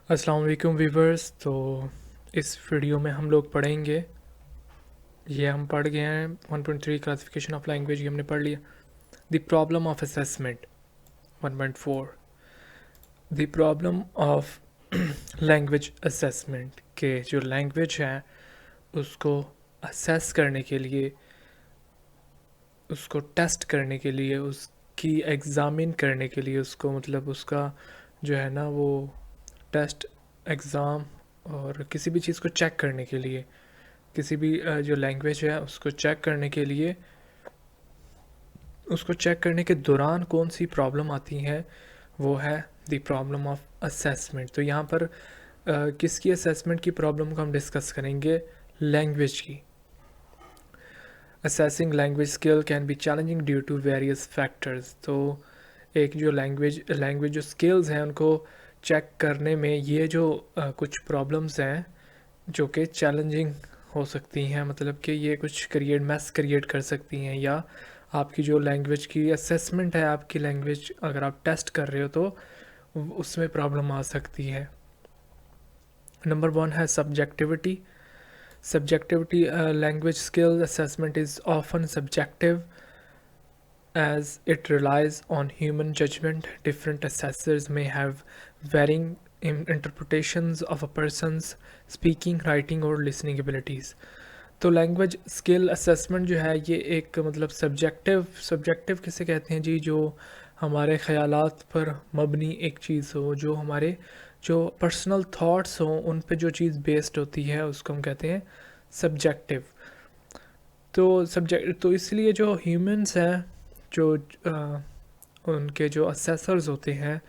अस्सलाम वालेकुम वीवर्स। तो इस वीडियो में हम लोग पढ़ेंगे, ये हम पढ़ गए हैं 1.3 क्लासिफिकेशन ऑफ लैंग्वेज, ये हमने पढ़ लिया। The problem of assessment 1.4, the problem of language assessment के जो लैंग्वेज है उसको असेस करने के लिए, उसको टेस्ट करने के लिए, उसकी एग्ज़ामिन करने के लिए, उसको मतलब उसका जो है ना वो टेस्ट, एग्ज़ाम और किसी भी चीज़ को चेक करने के लिए, किसी भी जो लैंग्वेज है उसको चेक करने के लिए, उसको चेक करने के दौरान कौन सी प्रॉब्लम आती है वो है द प्रॉब्लम ऑफ असेसमेंट। तो यहाँ पर किसकी असेसमेंट की प्रॉब्लम को हम डिस्कस करेंगे? लैंग्वेज की। Assessing language skill can be challenging due to various factors. तो एक जो लैंग्वेज जो स्किल्स हैं उनको चेक करने में ये जो कुछ प्रॉब्लम्स हैं जो कि चैलेंजिंग हो सकती हैं, मतलब कि ये कुछ मैस क्रिएट कर सकती हैं, या आपकी जो लैंग्वेज की असेसमेंट है, आपकी लैंग्वेज अगर आप टेस्ट कर रहे हो तो उसमें प्रॉब्लम आ सकती है। नंबर 1 है subjectivity. Subjectivity, language skill assessment is often subjective as it relies on human judgment. Different assessors may have varying interpretations of a person's speaking, writing or listening abilities. तो लैंग्वेज स्किल असेसमेंट जो है ये एक मतलब subjective किसे कहते हैं जी? जो हमारे ख़यालात पर मबनी एक चीज़ हो, जो हमारे जो पर्सनल थॉट्स हों उन पे जो चीज़ बेस्ड होती है उसको हम कहते हैं सब्जेक्टिव। तो इसलिए जो ह्यूमंस हैं, जो उनके जो असेसर्स होते हैं,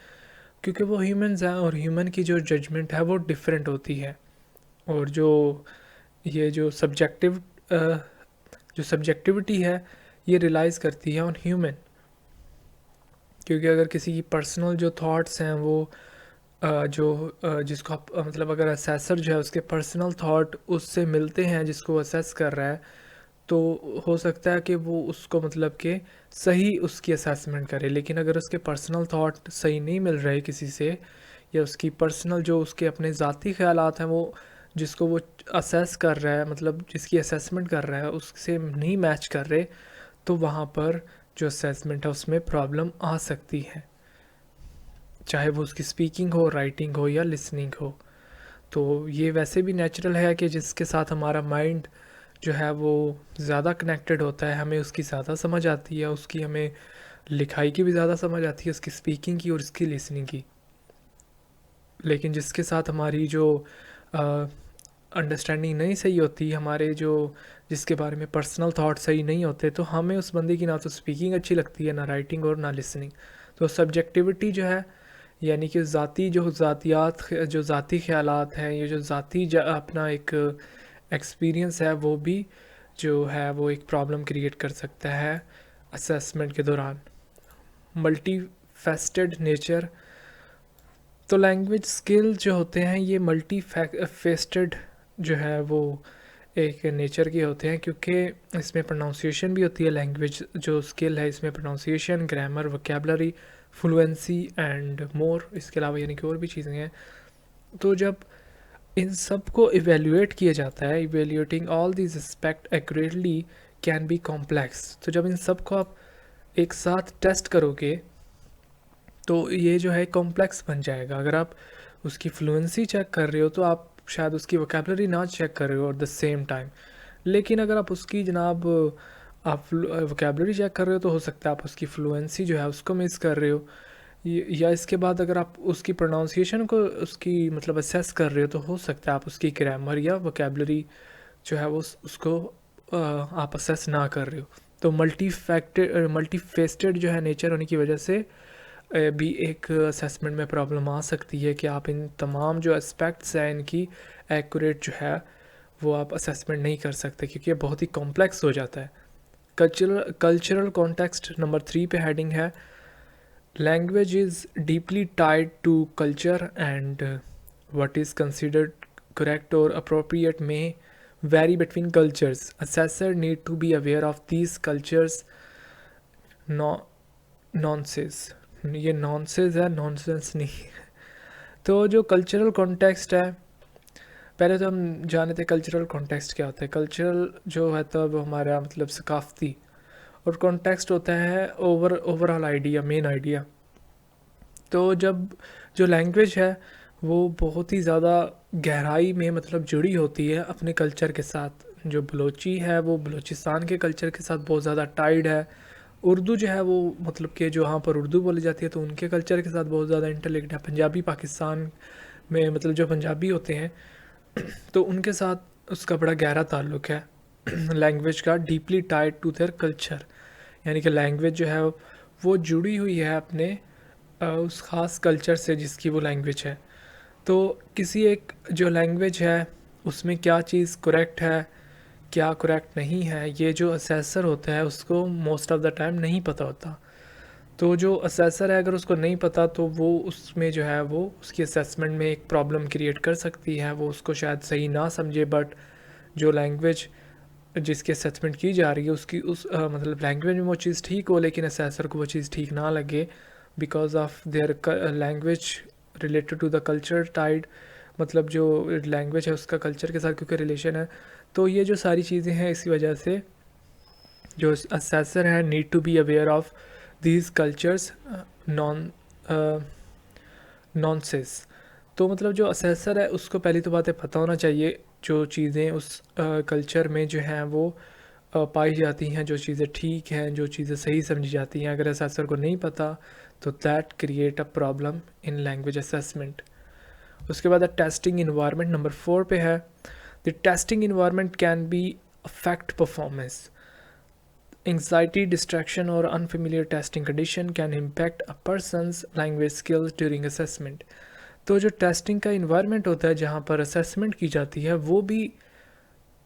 क्योंकि वो ह्यूमंस हैं और ह्यूमन की जो जजमेंट है वो डिफरेंट होती है, और ये जो सब्जेक्टिविटी है ये रिलाइज़ करती है ऑन ह्यूमन। क्योंकि अगर किसी की पर्सनल जो थॉट्स हैं वो जिसको आप मतलब अगर असेसर जो है उसके पर्सनल थॉट उससे मिलते हैं जिसको असेस कर रहा है, तो हो सकता है कि वो उसको मतलब कि सही उसकी असेसमेंट करे। लेकिन अगर उसके पर्सनल थॉट सही नहीं मिल रहे किसी से, या उसकी पर्सनल जो उसके अपने ज़ाती ख़यालात हैं वो जिसको वो असेस कर रहा है, मतलब जिसकी असेसमेंट कर रहा है उससे नहीं मैच कर रहे, तो वहाँ पर जो असेसमेंट है उसमें प्रॉब्लम आ सकती है, चाहे वो उसकी स्पीकिंग हो, राइटिंग हो या लिसनिंग हो। तो ये वैसे भी नेचुरल है कि जिसके साथ हमारा माइंड जो है वो ज़्यादा कनेक्टेड होता है, हमें उसकी ज़्यादा समझ आती है, उसकी हमें लिखाई की भी ज़्यादा समझ आती है, उसकी स्पीकिंग की और उसकी लिसनिंग की। लेकिन जिसके साथ हमारी जो अंडरस्टैंडिंग नहीं सही होती, हमारे जो जिसके बारे में पर्सनल थाट सही नहीं होते, तो हमें उस बंदे की ना तो स्पीकिंग अच्छी लगती है, ना राइटिंग और ना लिसनिंग। तो सब्जेक्टिविटी जो है, यानी कि जो ज़ाती ख़यालात हैं, ये जो अपना एक एक्सपीरियंस है, वो भी जो है वो एक प्रॉब्लम क्रिएट कर सकता है असेसमेंट के दौरान। Multi faceted nature. तो लैंग्वेज स्किल जो होते हैं ये मल्टी फेस्टेड जो है वो एक नेचर के होते हैं, क्योंकि इसमें प्रोनाउंसिएशन भी होती है। लैंग्वेज जो स्किल है इसमें pronunciation, grammar, vocabulary, fluency and more, इसके अलावा यानी कि और भी चीज़ें हैं। तो जब इन सब को इवेल्युएट किया जाता है, evaluating all this aspect accurately can be complex. तो जब इन सब को आप एक साथ टेस्ट करोगे तो ये जो है कॉम्प्लेक्स बन जाएगा। अगर आप उसकी फ्लुएंसी चेक कर रहे हो तो आप शायद उसकी वोकेबलरी ना चेक कर रहे हो एट द सेम टाइम, लेकिन अगर आप उसकी जनाब आप वोकेबलरी चेक कर रहे हो तो हो सकता है आप उसकी फ्लुएंसी जो है उसको मिस कर रहे हो, या इसके बाद अगर आप उसकी प्रोनाउंसिएशन को उसकी मतलब असेस कर रहे हो तो हो सकता है आप उसकी ग्रामर या वोकेबलरी जो है वो उसको आप असेस ना कर रहे हो। तो मल्टी फेस्टेड जो है नेचर होने की वजह से भी एक असेसमेंट में प्रॉब्लम आ सकती है कि आप इन तमाम जो एस्पेक्ट्स हैं इनकी एक्यूरेट जो है वो आप असेसमेंट नहीं कर सकते, क्योंकि ये बहुत ही कॉम्प्लेक्स हो जाता है। कल्चरल कॉन्टेक्स्ट नंबर 3 पे हेडिंग है, language is deeply tied to culture and what is considered correct or appropriate may vary between cultures. Assessor need to be aware of these cultures no nonsense, ये nonsense है, nonsense नहीं। तो जो cultural context है, पहले तो हम जाने थे कल्चरल कॉन्टेक्स्ट क्या होता है। कल्चरल जो है तब हमारा मतलब सकाफ़ती, और कॉन्टेक्स्ट होता है ओवरऑल आइडिया, मेन आइडिया। तो जब जो लैंग्वेज है वो बहुत ही ज़्यादा गहराई में मतलब जुड़ी होती है अपने कल्चर के साथ। जो बलोची है वो बलूचिस्तान के कल्चर के साथ बहुत ज़्यादा टाइड है। उर्दू जो है वो मतलब कि जो वहाँ पर उर्दू बोली जाती है तो उनके कल्चर के साथ बहुत ज़्यादा इंटरलिंक्ड है। पंजाबी पाकिस्तान में मतलब जो पंजाबी होते हैं तो उनके साथ उसका बड़ा गहरा ताल्लुक़ है लैंग्वेज का, deeply tied to their culture. यानी कि लैंग्वेज जो है वो जुड़ी हुई है अपने उस ख़ास कल्चर से जिसकी वो लैंग्वेज है। तो किसी एक जो लैंग्वेज है उसमें क्या चीज़ करेक्ट है, क्या करेक्ट नहीं है, ये जो असेसर होता है उसको मोस्ट ऑफ़ द टाइम नहीं पता होता। तो जो असेसर है अगर उसको नहीं पता तो वो उसमें जो है वो उसकी असेसमेंट में एक प्रॉब्लम क्रिएट कर सकती है। वो उसको शायद सही ना समझे, बट जो लैंग्वेज जिसकी असेसमेंट की जा रही है उसकी मतलब लैंग्वेज में वो चीज़ ठीक हो लेकिन असेसर को वो चीज़ ठीक ना लगे, because of their language related to the culture tied. मतलब जो लैंग्वेज है उसका कल्चर के साथ क्योंकि रिलेशन है। तो ये जो सारी चीज़ें हैं इसी वजह से जो असेसर है need to be aware of these cultures nonsense. तो मतलब जो असेसर है उसको पहली तो बातें पता होना चाहिए जो चीज़ें उस कल्चर में जो हैं वो पाई जाती हैं, जो चीज़ें ठीक हैं, जो चीज़ें सही समझी जाती हैं। अगर असेसर को नहीं पता तो that create a problem in language assessment. उसके बाद टेस्टिंग इन्वायरमेंट नंबर 4 पे है। The testing environment can be affect performance. Anxiety, distraction, or unfamiliar testing condition can impact a person's language skills during assessment. तो जो testing का environment होता है जहाँ पर असेसमेंट की जाती है वो भी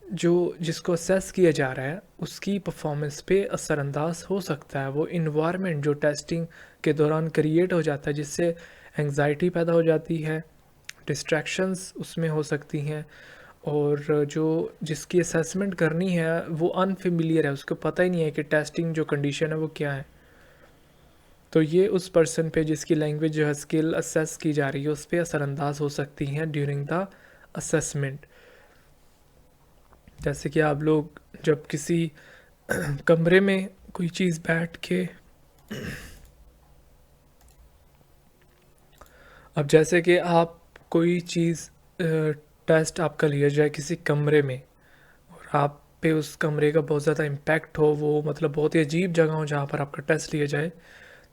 जो जिसको असेस किया जा रहा है उसकी परफॉर्मेंस पे असरअंदाज हो सकता है। वो इन्वायरमेंट जो टेस्टिंग के दौरान क्रिएट हो जाता है जिससे एंग्जाइटी पैदा हो जाती है, डिस्ट्रैक्शंस उसमें हो सकती हैं, और जो जिसकी असेसमेंट करनी है वो अनफेमिलियर है, उसको पता ही नहीं है कि टेस्टिंग जो कंडीशन है वो क्या है। तो ये उस पर्सन पे जिसकी लैंग्वेज जो है स्किल असेस की जा रही है उस पर असरअंदाज हो सकती हैं ड्यूरिंग द असेसमेंट। जैसे कि आप लोग जब किसी कमरे में कोई चीज़ बैठ के अब जैसे कि आप कोई चीज़ टेस्ट आपका लिया जाए किसी कमरे में और आप पे उस कमरे का बहुत ज़्यादा इम्पैक्ट हो, वो मतलब बहुत ही अजीब जगह हो जहाँ पर आपका टेस्ट लिया जाए,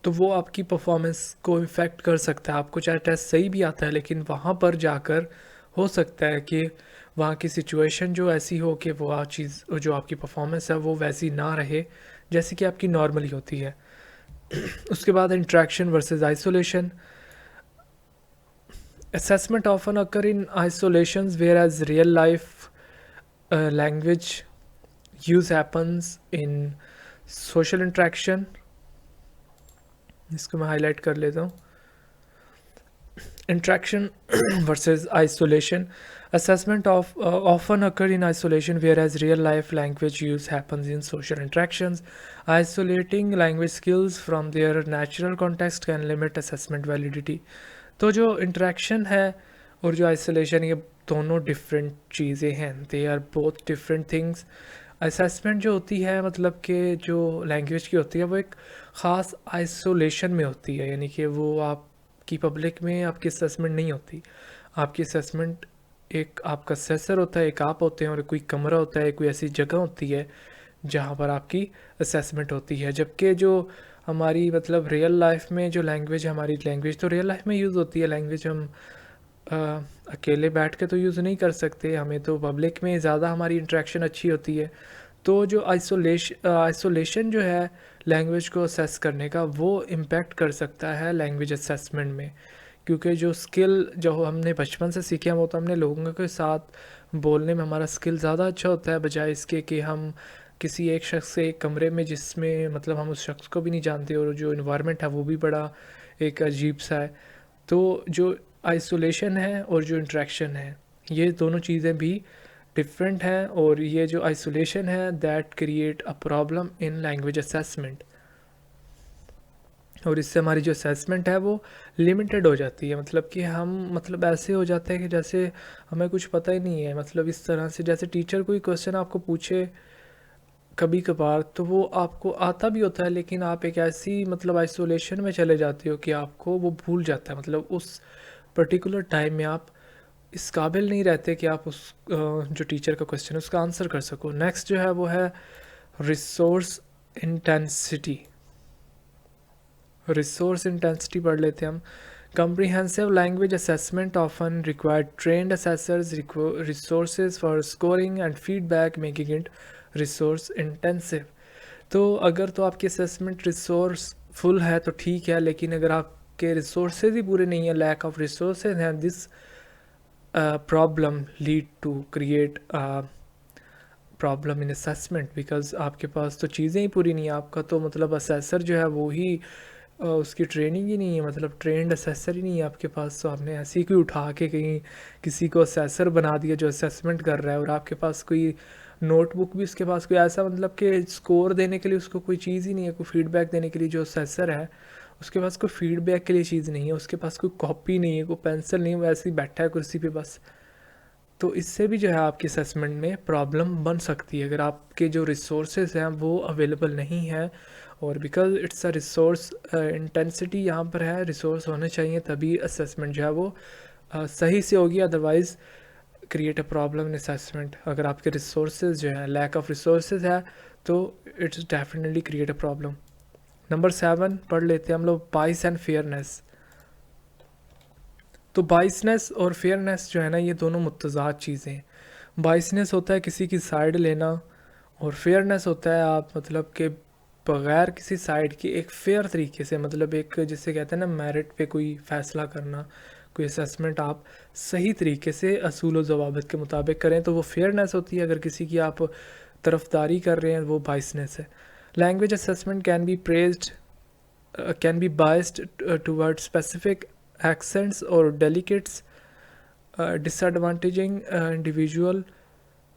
तो वो आपकी परफॉर्मेंस को इफ़ेक्ट कर सकता है। आपको चाहे टेस्ट सही भी आता है लेकिन वहाँ पर जाकर हो सकता है कि वहाँ की सिचुएशन जो ऐसी हो कि वो चीज़ जो आपकी परफॉर्मेंस है वो वैसी ना रहे जैसे कि आपकी नॉर्मली होती है। उसके बाद interaction versus isolation. Assessment often occur in isolations, whereas real life language use happens in social interaction. इसको मैं हाईलाइट कर लेता हूँ। Interaction versus isolation. Assessment of often occur in isolation, whereas real life language use happens in social interactions. Isolating language skills from their natural context can limit assessment validity. तो जो interaction है और जो isolation ये दोनों different चीज़ें हैं, they are both different things. Assessment जो होती है मतलब कि जो लैंग्वेज की होती है वो एक ख़ास आइसोलेशन में होती है, यानी कि वो आपकी पब्लिक में आपकी असेसमेंट नहीं होती। आपकी असेसमेंट एक आपका असेसर होता है, एक आप होते हैं और कोई कमरा होता है, कोई ऐसी जगह होती है जहाँ पर आपकी असेसमेंट होती है। जबकि जो हमारी मतलब रियल लाइफ में जो लैंग्वेज है, हमारी लैंग्वेज तो रियल लाइफ में यूज़ होती है। लैंग्वेज हम अकेले बैठ के तो यूज़ नहीं कर सकते, हमें तो पब्लिक में ज़्यादा हमारी इंटरेक्शन अच्छी होती है। तो जो आइसोलेशन जो है लैंग्वेज को असेस करने का वो इम्पेक्ट कर सकता है लैंग्वेज असेसमेंट में, क्योंकि जो स्किल जो हमने बचपन से सीखे हैं वो तो हमने लोगों के साथ बोलने में हमारा स्किल ज़्यादा अच्छा होता है बजाय इसके कि हम किसी एक शख्स से एक कमरे में जिसमें मतलब हम उस शख्स को भी नहीं जानते और जो इन्वायरमेंट है वो भी बड़ा एक अजीब सा है। तो जो आइसोलेशन है और जो इंटरेक्शन है ये दोनों चीज़ें भी डिफरेंट हैं, और ये जो आइसोलेशन है that create a problem in language assessment. और इससे हमारी जो असेसमेंट है वो लिमिटेड हो जाती है, मतलब कि हम मतलब ऐसे हो जाते हैं कि जैसे हमें कुछ पता ही नहीं है, मतलब इस तरह से जैसे टीचर कोई क्वेश्चन आपको पूछे कभी कभार तो वो आपको आता भी होता है, लेकिन आप एक ऐसी मतलब आइसोलेशन में चले जाते हो कि आपको वो भूल जाता है, मतलब उस पर्टिकुलर टाइम में आप इस काबिल नहीं रहते कि आप उस जो टीचर का क्वेश्चन है उसका आंसर कर सको। नेक्स्ट जो है वो है रिसोर्स इंटेंसिटी। रिसोर्स इंटेंसिटी पढ़ लेते हैं हम। Comprehensive language assessment often required trained assessors, resources for scoring and feedback, making it resource intensive. तो अगर तो आपकी असेसमेंट रिसोर्सफुल है तो ठीक है, लेकिन अगर आपके रिसोर्सेज ही पूरे नहीं है, लैक ऑफ रिसोर्सेज हैं, this problem lead to create problem in assessment, because आपके पास तो चीज़ें ही पूरी नहीं है। आपका तो मतलब असेसर जो है वो ही उसकी ट्रेनिंग ही नहीं है, मतलब ट्रेंड असेसर ही नहीं है आपके पास, तो आपने ऐसे ही कोई उठा के कहीं किसी को असेसर बना दिया जो असेसमेंट कर रहा है, और आपके पास कोई नोटबुक भी उसके पास कोई ऐसा मतलब कि स्कोर देने के लिए उसको कोई चीज़ ही नहीं है, कोई फीडबैक देने के लिए जो असेसर है उसके पास कोई फीडबैक के लिए चीज़ नहीं है, उसके पास कोई कॉपी नहीं है, कोई पेंसिल नहीं है, वो ऐसे ही बैठा है कुर्सी पे बस। तो इससे भी जो है आपकी असेसमेंट में प्रॉब्लम बन सकती है अगर आपके जो रिसोर्सेज हैं वो अवेलेबल नहीं है, और because it's a resource intensity यहाँ पर है, रिसोर्स होने चाहिए तभी असेसमेंट जो है वो सही से होगी, otherwise create a problem in assessment. अगर आपके रिसोर्सेज जो है लैक ऑफ रिसोर्सेज है तो it's definitely create a problem. Number 7 पढ़ लेते हैं हम लोग, बाइस एंड फेयरनेस। तो बाइसनेस और फेयरनेस जो है ना, ये दोनों मुतज़ाद चीज़ें हैं। बाइसनेस होता है किसी की साइड लेना, और फेयरनेस होता है आप मतलब कि बग़ैर किसी साइड के एक फ़ेयर तरीके से, मतलब एक जिसे कहते हैं ना मेरिट पे कोई फ़ैसला करना, कोई असेसमेंट आप सही तरीके से असूल व ज़वाबित के मुताबिक करें तो वो फेयरनेस होती है। अगर किसी की आप तरफदारी कर रहे हैं वो बाइसनेस है। Language assessment can be praised can be biased towards specific accents or delicates, disadvantaging individual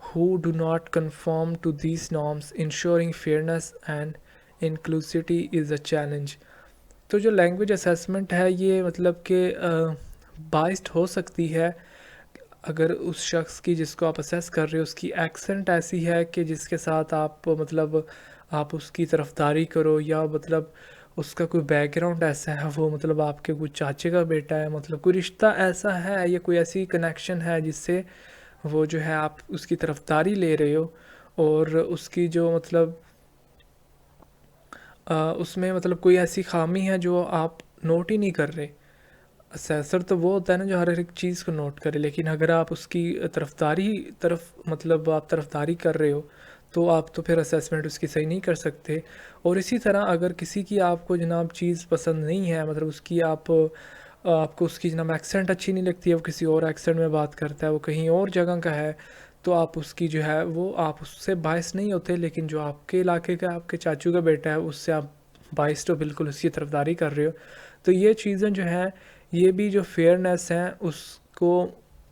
who do not conform to these norms. Ensuring fairness and inclusivity is a challenge. तो जो लैंग्वेज असेसमेंट है ये मतलब कि biased हो सकती है अगर उस शख्स की जिसको आप असेस कर रहे हो उसकी एक्सेंट ऐसी है कि जिसके साथ आप मतलब आप उसकी तरफदारी करो, या मतलब उसका कोई बैकग्राउंड ऐसा है, वो मतलब आपके कोई चाचे का बेटा है, मतलब कोई रिश्ता ऐसा है या कोई ऐसी कनेक्शन है जिससे वो जो है आप उसकी तरफदारी ले रहे हो, और उसकी जो मतलब उसमें मतलब कोई ऐसी खामी है जो आप नोट ही नहीं कर रहे। असेसर तो वो होता है ना जो हर एक चीज़ को नोट करे, लेकिन अगर आप उसकी तरफ मतलब आप तरफदारी कर रहे हो तो आप तो फिर असेसमेंट उसकी सही नहीं कर सकते। और इसी तरह अगर किसी की आपको जनाब चीज़ पसंद नहीं है, मतलब उसकी आपको उसकी जनाब एक्सेंट अच्छी नहीं लगती है, वो किसी और एक्सेंट में बात करता है, वो कहीं और जगह का है, तो आप उसकी जो है वो आप उससे बाइस नहीं होते, लेकिन जो आपके इलाके का आपके चाचू का बेटा है उससे आप बाइस तो बिल्कुल उसकी तरफदारी कर रहे हो। तो ये चीज़ें जो हैं ये भी जो फेयरनेस है उसको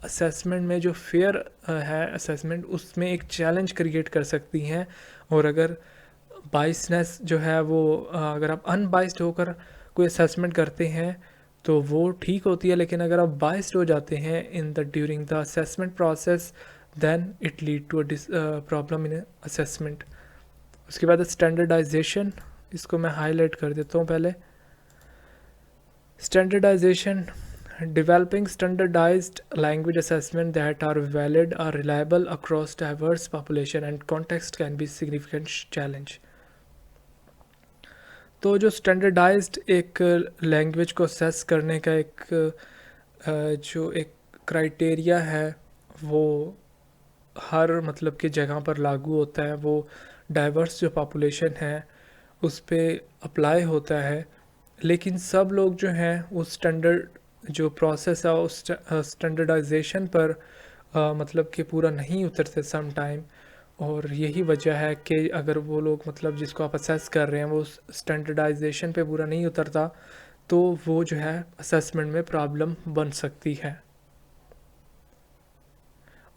असेसमेंट में जो फेयर है असेसमेंट उसमें एक चैलेंज क्रिएट कर सकती हैं। और अगर बाइसनेस जो है वो अगर आप अनबाइस्ड होकर कोई असेसमेंट करते हैं तो वो ठीक होती है, लेकिन अगर आप बाइस्ड हो जाते हैं in the during the assessment process then it lead to a problem in assessment. उसके बाद स्टैंडर्डाइजेशन, इसको मैं हाईलाइट कर देता हूँ पहले। Standardization, developing standardized language assessment that are valid or reliable across diverse population and context can be significant challenge. तो जो स्टैंडर्डाइज्ड एक लैंग्वेज को असेस करने का एक जो एक क्राइटेरिया है वो हर मतलब की जगह पर लागू होता है, वो डाइवर्स जो पॉपुलेशन है उस पर अप्लाई होता है, लेकिन सब लोग जो हैं उस स्टैंडर्ड जो प्रोसेस है उस स्टैंडर्डाइजेशन पर मतलब कि पूरा नहीं उतरते सम टाइम। और यही वजह है कि अगर वो लोग मतलब जिसको आप असेस कर रहे हैं वो स्टैंडर्डाइजेशन पे पूरा नहीं उतरता तो वो जो है असेसमेंट में प्रॉब्लम बन सकती है।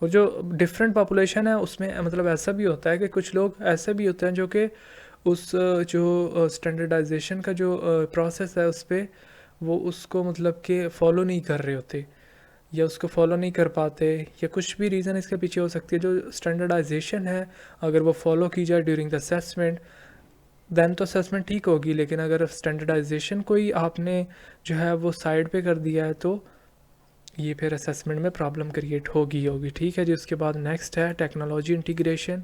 और जो डिफरेंट पॉपुलेशन है उसमें मतलब ऐसा भी होता है कि कुछ लोग ऐसे भी होते हैं जो कि उस जो स्टैंडर्डाइजेशन का जो प्रोसेस है उस पे वो उसको मतलब कि फ़ॉलो नहीं कर रहे होते, या उसको फॉलो नहीं कर पाते, या कुछ भी रीज़न इसके पीछे हो सकती है। जो स्टैंडर्डाइजेशन है अगर वो फॉलो की जाए ड्यूरिंग द असेसमेंट, देन तो असेसमेंट ठीक होगी। लेकिन अगर स्टैंडर्डाइजेशन कोई आपने जो है वो साइड पे कर दिया है तो ये फिर असेसमेंट में प्रॉब्लम क्रिएट होगी। ठीक है जी। उसके बाद नेक्स्ट है technology integration.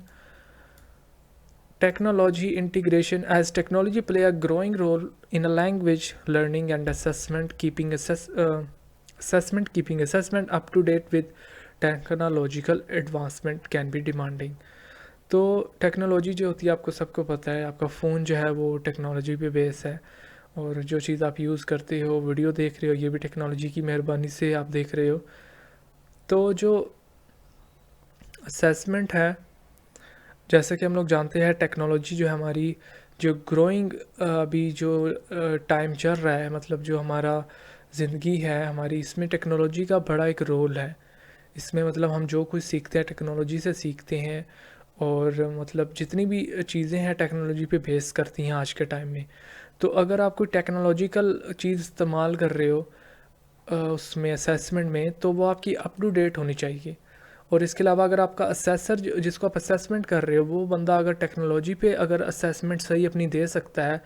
Technology integration, as technology play a growing role in a language learning and assessment, keeping assessment up to date with technological advancement can be demanding. तो technology जो होती है आपको सबको पता है, आपका फ़ोन जो है वो टेक्नोलॉजी पे बेस है, और जो चीज़ आप यूज़ करते हो, वीडियो देख रहे हो, ये भी टेक्नोलॉजी की मेहरबानी से आप देख रहे हो। तो जो असेसमेंट है, जैसे कि हम लोग जानते हैं टेक्नोलॉजी जो है हमारी जो ग्रोइंग अभी जो टाइम चल रहा है, मतलब जो हमारा ज़िंदगी है हमारी, इसमें टेक्नोलॉजी का बड़ा एक रोल है। इसमें मतलब हम जो कुछ सीखते हैं टेक्नोलॉजी से सीखते हैं, और मतलब जितनी भी चीज़ें हैं टेक्नोलॉजी पे बेस करती हैं आज के टाइम में। तो अगर आप कोई टेक्नोलॉजिकल चीज़ इस्तेमाल कर रहे हो उसमें असेसमेंट में, तो वो आपकी अप टू डेट होनी चाहिए। और इसके अलावा अगर आपका असेसर जिसको आप असेसमेंट कर रहे हो, वो बंदा अगर टेक्नोलॉजी पे अगर असेसमेंट सही अपनी दे सकता है,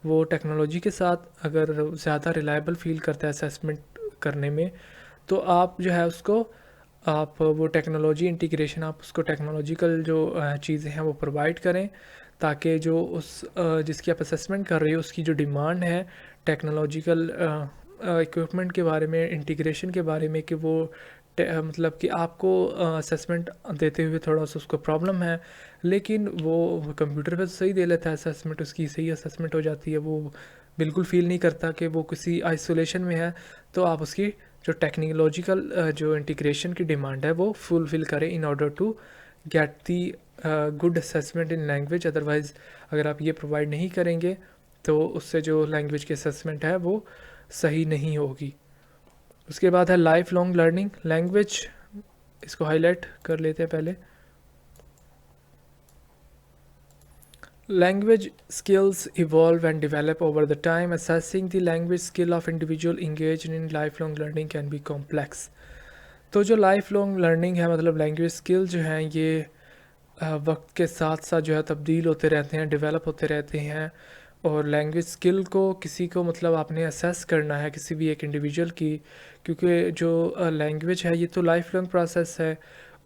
वो टेक्नोलॉजी के साथ अगर ज़्यादा रिलायबल फील करता है असेसमेंट करने में, तो आप जो है उसको आप वो टेक्नोलॉजी इंटीग्रेशन, आप उसको टेक्नोलॉजिकल जो चीज़ें हैं वो प्रोवाइड करें, ताकि जो उस जिसकी आप असेसमेंट कर रहे हो उसकी जो डिमांड है टेक्नोलॉजिकल इक्विपमेंट के बारे में, इंटीग्रेशन के बारे में, कि वो मतलब कि आपको असेसमेंट देते हुए थोड़ा सा उसको प्रॉब्लम है, लेकिन वो कंप्यूटर पे तो सही दे लेता है असेसमेंट, उसकी सही असेसमेंट हो जाती है, वो बिल्कुल फील नहीं करता कि वो किसी आइसोलेशन में है। तो आप उसकी जो टेक्नोलॉजिकल जो इंटीग्रेशन की डिमांड है वो फुलफ़िल करें in order to get the good assessment in language. Otherwise अगर आप ये प्रोवाइड नहीं करेंगे तो उससे जो लैंग्वेज की असेसमेंट है वो सही नहीं होगी। उसके बाद है लाइफ लॉन्ग लर्निंग लैंग्वेज, इसको हाईलाइट कर लेते हैं पहले। Language skills evolve and develop over the time, assessing the language skill of individual engage in life long learning can be complex. तो जो लाइफ लॉन्ग लर्निंग है, मतलब लैंग्वेज स्किल जो हैं ये वक्त के साथ साथ जो है तब्दील होते रहते हैं, डेवलप होते रहते हैं। और लैंग्वेज स्किल को किसी को मतलब आपने असेस करना है किसी भी एक इंडिविजुअल की, क्योंकि जो लैंग्वेज है ये तो लाइफ लॉन्ग प्रोसेस है,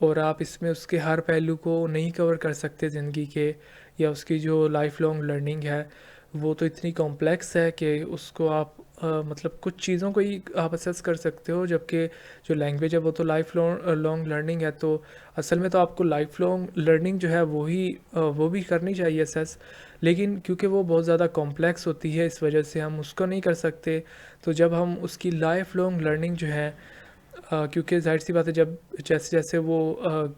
और आप इसमें उसके हर पहलू को नहीं कवर कर सकते ज़िंदगी के, या उसकी जो लाइफ लॉन्ग लर्निंग है वो तो इतनी कॉम्प्लेक्स है कि उसको आप मतलब कुछ चीज़ों को ही आप असेस कर सकते हो, जबकि जो लैंग्वेज है वो तो लाइफ लॉन्ग लर्निंग है। तो असल में तो आपको लाइफ लॉन्ग लर्निंग जो है वो भी करनी चाहिए असेस, लेकिन क्योंकि वो बहुत ज़्यादा कॉम्प्लेक्स होती है इस वजह से हम उसको नहीं कर सकते। तो जब हम उसकी लाइफ लॉन्ग लर्निंग जो है क्योंकि जाहिर सी बात है, जब जैसे जैसे वो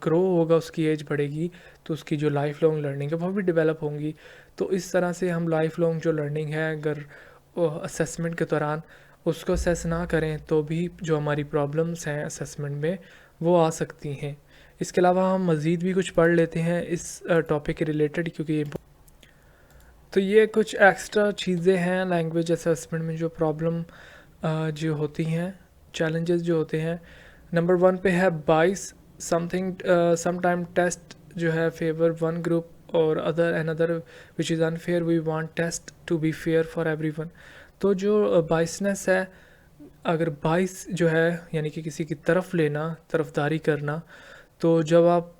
ग्रो होगा, उसकी एज बढ़ेगी, तो उसकी जो लाइफ लॉन्ग लर्निंग है वो भी डेवलप होंगी। तो इस तरह से हम लाइफ लॉन्ग जो लर्निंग है अगर असेसमेंट के दौरान उसको असेस ना करें तो भी जो हमारी प्रॉब्लम्स हैं असेसमेंट में वो आ सकती हैं। इसके अलावा हम मज़ीद भी कुछ पढ़ लेते हैं इस टॉपिक के रिलेटेड, क्योंकि तो ये कुछ एक्स्ट्रा चीज़ें हैं लैंग्वेज असेसमेंट में जो प्रॉब्लम जो होती हैं, चैलेंजेस जो होते हैं। नंबर 1 पे है बाइस, समथिंग समटाइम टेस्ट जो है फेवर वन ग्रुप और other another which is unfair, we want test to be fair for everyone. तो जो बाइसनेस है, अगर बाइस जो है यानी कि किसी की तरफ लेना, तरफदारी करना, तो जब आप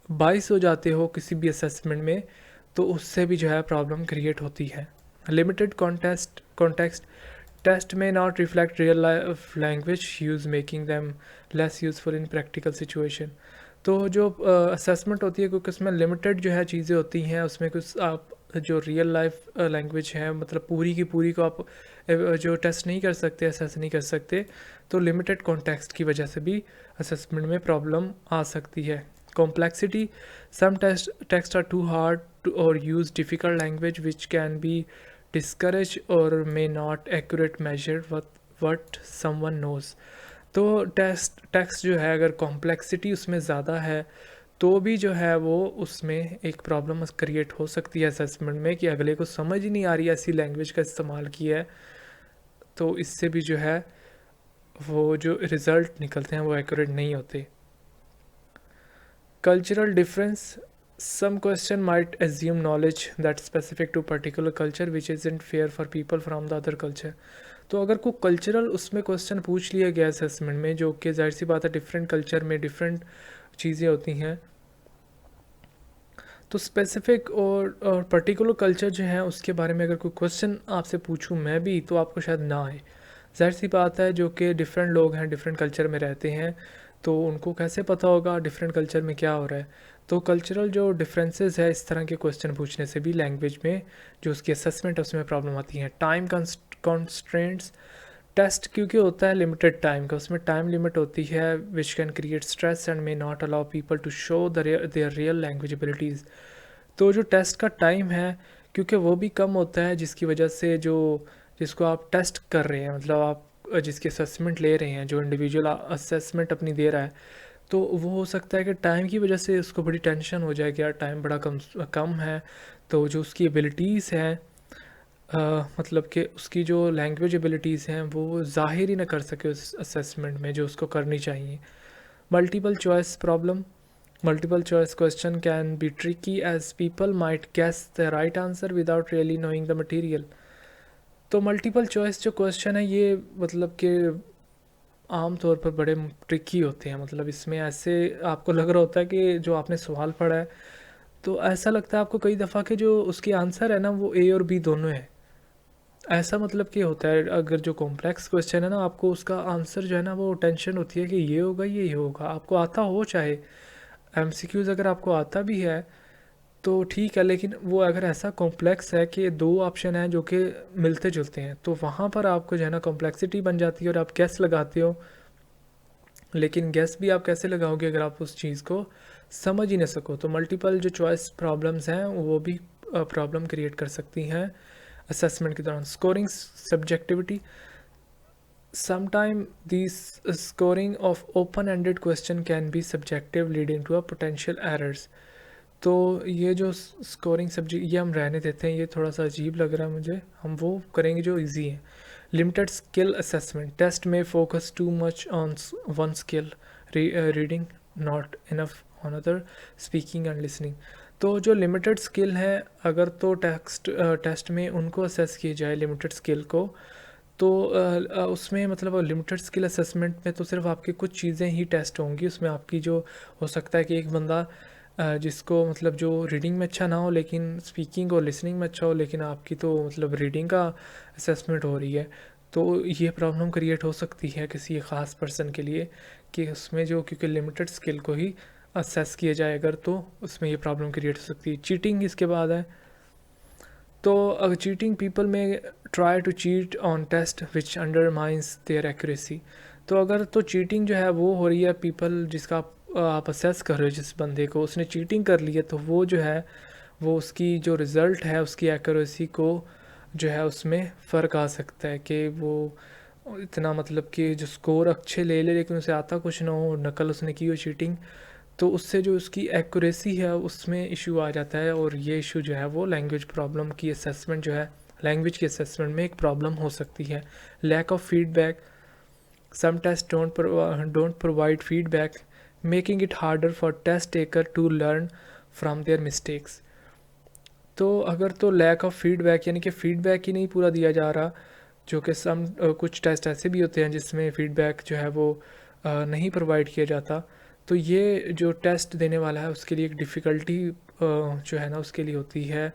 बाइस हो जाते हो किसी भी असेसमेंट में तो उससे भी जो है प्रॉब्लम क्रिएट होती है। लिमिटेड कॉन्टेक्स्ट टेस्ट में not reflect real life language use, making them less useful in practical situation. तो जो असेसमेंट होती है क्योंकि उसमें लिमिटेड जो है चीज़ें होती हैं, उसमें कुछ आप जो रियल लाइफ लैंग्वेज है मतलब पूरी की पूरी को आप जो टेस्ट नहीं कर सकते, असेस नहीं कर सकते, तो लिमिटेड कॉन्टेक्स्ट की वजह से भी असेसमेंट में प्रॉब्लम आ सकती है। Complexity, some texts are too hard or use difficult language which can be discourage or may not accurate measure what someone knows। तो टेक्स्ट जो है अगर कॉम्प्लेक्सिटी उसमें ज़्यादा है तो भी जो है वो उसमें एक प्रॉब्लम क्रिएट हो सकती है असेसमेंट में, कि अगले को समझ ही नहीं आ रही है ऐसी लैंग्वेज का इस्तेमाल किया है, तो इससे भी जो है वो जो रिज़ल्ट निकलते हैं वो एक्यूरेट नहीं होते। Cultural difference, some question might assume knowledge that's specific to particular culture which isn't fair for people from the other culture। तो अगर कोई कल्चरल उसमें क्वेश्चन पूछ लिया गया असेसमेंट में, जो कि जाहिर सी बात है डिफरेंट कल्चर में डिफरेंट चीज़ें होती हैं, तो स्पेसिफिक और पर्टिकुलर कल्चर जो है उसके बारे में अगर कोई क्वेश्चन आपसे पूछूं मैं भी, तो आपको शायद ना आए। जाहिर सी बात है, जो कि डिफरेंट लोग हैं डिफरेंट कल्चर में रहते हैं, तो उनको कैसे पता होगा डिफरेंट कल्चर में क्या हो रहा है। तो कल्चरल जो डिफरेंसेस है, इस तरह के क्वेश्चन पूछने से भी लैंग्वेज में जो उसकी असेसमेंट है उसमें प्रॉब्लम आती है। टाइम कॉन्स्ट्रेंट्स, टेस्ट क्योंकि होता है लिमिटेड टाइम का, उसमें टाइम लिमिट होती है which can create stress and may not allow people to show their real language abilities. तो जो टेस्ट का टाइम है क्योंकि वो भी कम होता है, जिसकी वजह से जो जिसको आप टेस्ट कर रहे हैं, मतलब आप जिसकी असेसमेंट ले रहे हैं, जो इंडिविजुअल असेसमेंट अपनी दे रहा है, तो वो हो सकता है कि टाइम की वजह से उसको बड़ी टेंशन हो जाए कि यार टाइम बड़ा कम है, तो जो उसकी एबिलिटीज़ हैं, मतलब कि उसकी जो लैंग्वेज एबिलिटीज़ हैं वो ज़ाहिर ही ना कर सके उस असेसमेंट में जो उसको करनी चाहिए। Multiple choice problem, multiple choice question can be tricky as people might guess the right answer without really knowing the material। तो मल्टीपल चॉइस जो क्वेश्चन है ये मतलब कि आम तौर पर बड़े ट्रिकी होते हैं, मतलब इसमें ऐसे आपको लग रहा होता है कि जो आपने सवाल पढ़ा है, तो ऐसा लगता है आपको कई दफ़ा कि जो उसकी आंसर है ना वो ए और बी दोनों है। ऐसा मतलब कि होता है, अगर जो कॉम्प्लेक्स क्वेश्चन है ना, आपको उसका आंसर जो है ना वो टेंशन होती है कि ये होगा ये होगा, आपको आता हो चाहे एमसीक्यूज़ अगर आपको आता भी है तो ठीक है, लेकिन वो अगर ऐसा कॉम्प्लेक्स है कि दो ऑप्शन हैं जो कि मिलते जुलते हैं, तो वहाँ पर आपको जो है ना कॉम्प्लेक्सिटी बन जाती है और आप गैस लगाते हो। लेकिन गैस भी आप कैसे लगाओगे अगर आप उस चीज़ को समझ ही ना सको। तो मल्टीपल जो चॉइस प्रॉब्लम्स हैं वो भी प्रॉब्लम क्रिएट कर सकती हैं असेसमेंट के दौरान। Scoring subjectivity, sometime these scoring of open-ended question can be subjective leading to a potential errors। तो ये जो स्कोरिंग सब्जेक्ट ये हम रहने देते हैं, ये थोड़ा सा अजीब लग रहा है मुझे, हम वो करेंगे जो इजी है। लिमिटेड स्किल असेसमेंट, टेस्ट में focus too much on one skill, reading not enough on other, speaking and listening. तो जो लिमिटेड स्किल है, अगर तो टेस्ट में उनको असेस किया जाए लिमिटेड स्किल को, तो उसमें मतलब लिमिटेड स्किल असेसमेंट में तो सिर्फ आपकी कुछ चीज़ें ही टेस्ट होंगी। उसमें आपकी जो हो सकता है कि एक बंदा जिसको मतलब जो रीडिंग में अच्छा ना हो लेकिन स्पीकिंग और लिसनिंग में अच्छा हो, लेकिन आपकी तो मतलब रीडिंग का असेसमेंट हो रही है, तो ये प्रॉब्लम क्रिएट हो सकती है किसी ख़ास पर्सन के लिए, कि उसमें जो क्योंकि लिमिटेड स्किल को ही असेस किया जाए अगर, तो उसमें ये प्रॉब्लम क्रिएट हो सकती है। चीटिंग इसके बाद है, तो अगर चीटिंग, पीपल में try to cheat on test which undermines their accuracy. तो अगर तो चीटिंग जो है वो हो रही है, पीपल जिसका आप असेस कर रहे हो, जिस बंदे को उसने चीटिंग कर ली है, तो वो जो है वो उसकी जो रिज़ल्ट है उसकी एक्यूरेसी को जो है उसमें फ़र्क आ सकता है, कि वो इतना मतलब कि जो स्कोर अच्छे ले ले लेकिन उसे आता कुछ ना हो, नकल उसने की हो चीटिंग, तो उससे जो उसकी एक्यूरेसी है उसमें इशू आ जाता है, और ये इशू जो है वो लैंग्वेज प्रॉब्लम की असेसमेंट जो है लैंग्वेज की असेसमेंट में एक प्रॉब्लम हो सकती है। Lack of feedback, some test don't provide feedback making it harder for test taker to learn from their mistakes. तो अगर तो लैक ऑफ फीडबैक यानी कि फ़ीडबैक ही नहीं पूरा दिया जा रहा, जो कि कुछ टेस्ट ऐसे भी होते हैं जिसमें फ़ीडबैक जो है वो नहीं प्रोवाइड किया जाता, तो ये जो टेस्ट देने वाला है उसके लिए एक डिफ़िकल्टी जो है ना उसके लिए होती है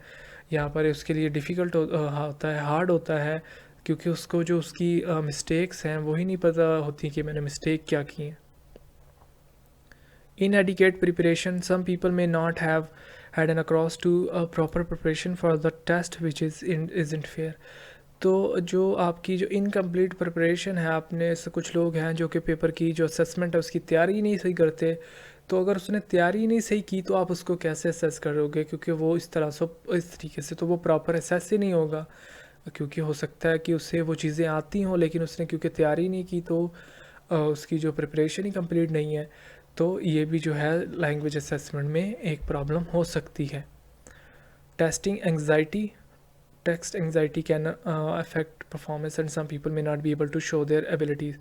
यहाँ पर, उसके लिए डिफ़िकल्ट होता है, हार्ड होता है, क्योंकि उसको जो उसकी मिस्टेक्स हैं वही नहीं पता होती कि मैंने मिस्टेक क्या की है। Inadequate preparation, some people may not have had an across to a proper preparation for the test which isn't fair। तो जो आपकी जो इनकम्प्लीट प्रिपरेशन है, आपने से कुछ लोग हैं जो कि पेपर की जो असेसमेंट है उसकी तैयारी नहीं सही करते, तो अगर उसने तैयारी नहीं सही की तो आप उसको कैसे असेस करोगे, क्योंकि वो इस तरीके से तो वो प्रॉपर असेस ही नहीं होगा, क्योंकि हो सकता है कि उसे वो चीज़ें आती हों लेकिन उसने क्योंकि तैयारी नहीं की, तो उसकी जो प्रिपरेशन ही कंप्लीट नहीं है। तो ये भी जो है लैंग्वेज असेसमेंट में एक प्रॉब्लम हो सकती है। Testing anxiety, text anxiety can affect performance and some people may not be able to show their abilities.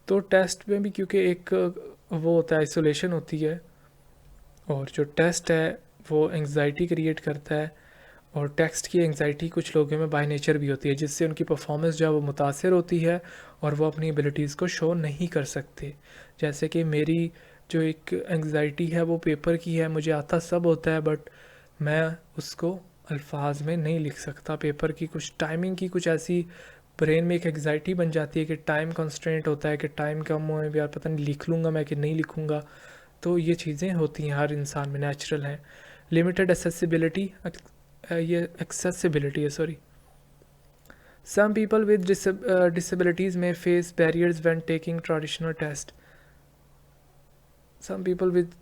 तो टेस्ट में भी क्योंकि एक वो होता है, आइसोलेशन होती है, और जो टेस्ट है वो एंग्जाइटी क्रिएट करता है, और टेक्स्ट की एंग्जाइटी कुछ लोगों में बाय नेचर भी होती है, जिससे उनकी परफॉर्मेंस जो है वो मुतासर होती है और वो अपनी एबिलिटीज़ को शो नहीं कर सकते। जैसे कि मेरी जो एक एंग्जाइटी है वो पेपर की है, मुझे आता सब होता है बट मैं उसको अल्फाज में नहीं लिख सकता। पेपर की कुछ टाइमिंग की कुछ ऐसी ब्रेन में एक एंग्जाइटी बन जाती है कि टाइम कंस्ट्रेंट होता है कि टाइम कम हुए, यार पता नहीं लिख लूँगा मैं कि नहीं लिखूँगा। तो ये चीज़ें होती हैं, हर इंसान में नेचुरल हैं। लिमिटेड एक्सेसिबिलिटी, ये एक्सेसिबिलिटी है, sorry. Some people with disabilities may face barriers when taking traditional test. Some people with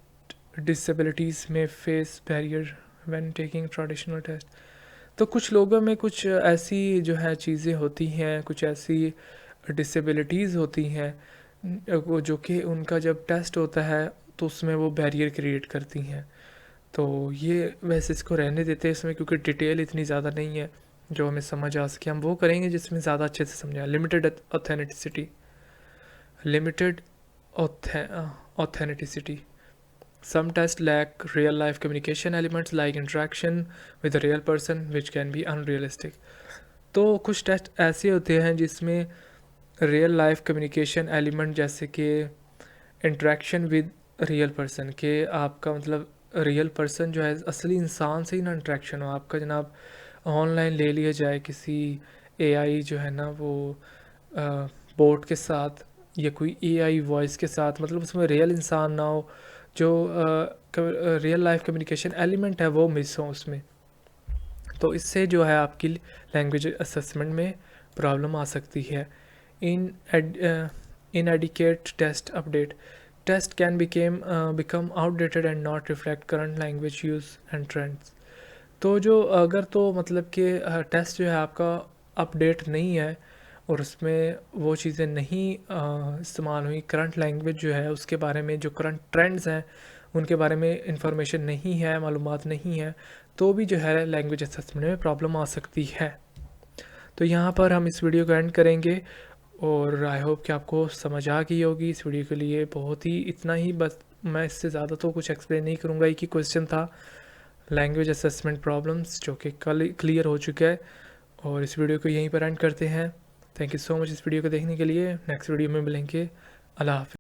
disabilities may face barrier when taking traditional test. तो कुछ लोगों में कुछ ऐसी जो है चीज़ें होती हैं, कुछ ऐसी डिसेबिलिटीज़ होती हैं वो जो कि उनका जब टेस्ट होता है तो उसमें वो बैरियर क्रिएट करती हैं। तो ये वैसे इसको रहने देते हैं इसमें, क्योंकि डिटेल इतनी ज़्यादा नहीं है जो हमें समझ आ सके। हम वो करेंगे जिसमें ज़्यादा अच्छे से समझा। Limited authenticity, limited authenticity. Some tests lack real life communication elements like interaction with a real person which can be unrealistic. तो कुछ टेस्ट ऐसे होते हैं जिसमें रियल लाइफ कम्युनिकेशन एलिमेंट, जैसे कि इंटरेक्शन विद रियल पर्सन, के आपका मतलब रियल पर्सन जो है असली इंसान से ही ना इंटरेक्शन हो आपका, जनाब ऑनलाइन ले लिया जाए किसी एआई जो है ना वो बोट के साथ या कोई एआई वॉइस के साथ, मतलब उसमें रियल इंसान ना हो, जो रियल लाइफ कम्युनिकेशन एलिमेंट है वो मिस हो उसमें। तो इससे जो है आपकी लैंग्वेज असेसमेंट में प्रॉब्लम आ सकती है। inadequate test update, test can become outdated and not reflect current language use and trends. तो जो अगर तो मतलब कि टेस्ट जो है आपका अपडेट नहीं है और उसमें वो चीज़ें नहीं इस्तेमाल हुई, करंट लैंग्वेज जो है उसके बारे में, जो करंट ट्रेंड्स हैं उनके बारे में इंफॉर्मेशन नहीं है, मालूमात नहीं है, तो भी जो है लैंग्वेज असेसमेंट में प्रॉब्लम आ सकती है। तो यहाँ पर हम इस वीडियो को एंड करेंगे और आई होप कि आपको समझ आ गई होगी। इस वीडियो के लिए बहुत ही इतना ही, बस मैं इससे ज़्यादा तो कुछ एक्सप्लेन नहीं करूँगा। एक ही क्वेश्चन था, लैंग्वेज असेसमेंट प्रॉब्लम्स, जो कि कल क्लियर हो चुका है, और इस वीडियो को यहीं पर एंड करते हैं। थैंक यू सो मच इस वीडियो को देखने के लिए। नेक्स्ट वीडियो में मिलेंगे। अल्लाह हाफ़िज़।